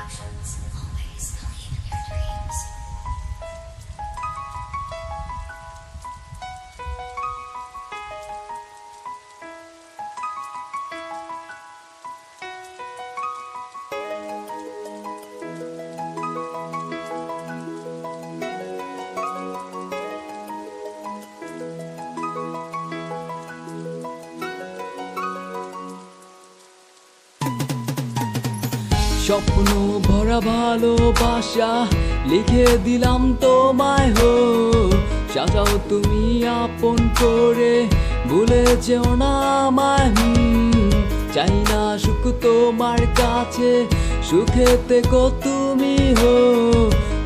Productions, always believe in your dreams. স্বপ্ন ভরা ভালোবাসা লিখে দিলাম তোমায় হো, সাজাও তুমি আপন করে, ভুলে যেও না আমায়। চাই না সুখ তোমার কাছে, সুখে থেকো তুমি হো।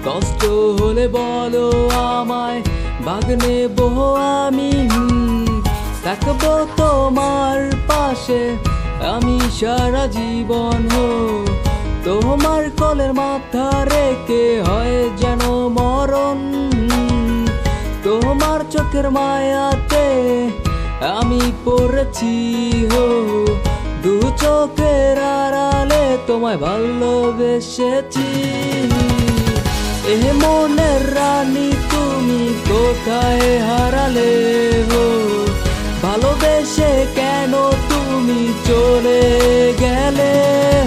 কষ্ট হলে বলো আমায়, ভাগ নেব আমি। থাকবো তোমার পাশে আমি সারা জীবন হো। তোমার কোলের মাথা রেখে হয় যেন মরণ। তোমার চোখের মায়াতে আমি পড়েছি হো। দু চোখের আড়ালে তোমায় ভালোবেসেছি। এ মনের রানী তুমি কোথায় হারালে হো? ভালোবেসে কেন তুমি চলে গেলে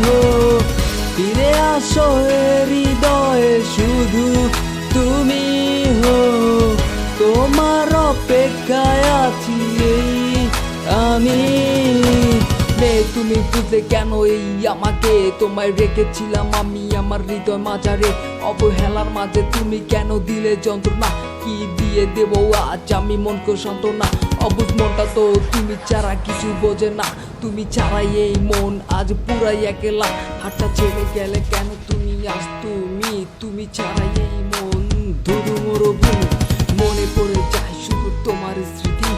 হো? ফিরে আসো হৃদয়ে শুধু তুমি হো। তোমার অপেক্ষায় আছি এই আমি। তুমি বুঝলে কেন এই আমাকে? তোমায় রেখেছিলাম আমি আমার হৃদয় মাঝারে। অবহেলার মাঝে তুমি কেন দিলে যন্ত্রণা? কি দিয়ে দেব আজ আমি মনকে সান্ত্বনা? অবুঝ মনটা তো তুমি ছাড়া কিছু বোঝে না। তুমি ছাড়াই এই মন আজ পুরাই একলা। হাতটা ছেড়ে গেলে কেন তুমি আজ তুমি ছাড়াই এই মন ধরু মরুভূমি। মনে পড়ে যায় শুধু তোমার স্মৃতি,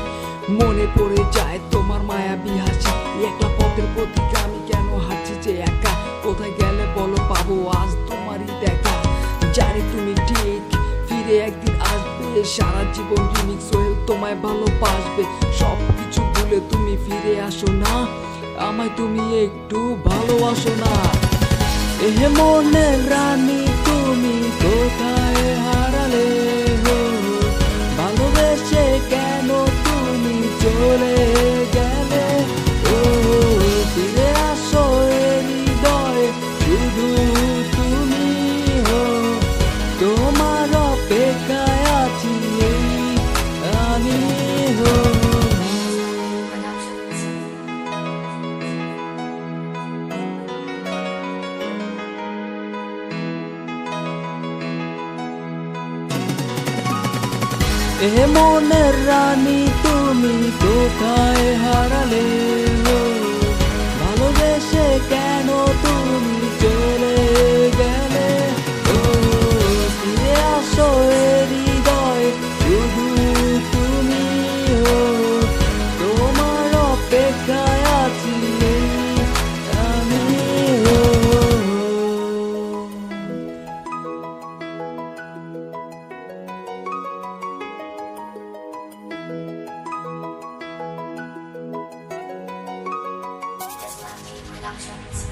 মনে পড়ে যায় তোমার মায়াবী হাসি। একলা পথের পথিক আমি কেন হাঁটছি যে একা? কোথায় গেলে বলো পাবো আজ তোমারই দেখা? জানি তুমি ঠিক ফিরে একদিন আসবে, সারা জীবন রিমিক্স হয়ে তোমায় ভালোবাসবে। সব কিছু ভুলে তুমি ফিরে আসো না, আমায় তুমি একটু ভালোবাসো না। এ মনের রানী তুমি কোথায় হারালে হো? ভালোবেসে কেন তুমি চলে গেলে ও? ফিরে আসো হৃদয়ে শুধু তুমি হো। তোমার অপেক্ষায় আছি এই আমি হো। Productions. এ মনের রানী তুমি কোথায় হারালে হো? ভালোবেসে কেন তুমি চলে গেলে ও? ফিরে আসো হৃদয়ে শুধু তুমি হো। তোমার অপেক্ষায় আছি এই আমি হো। Productions.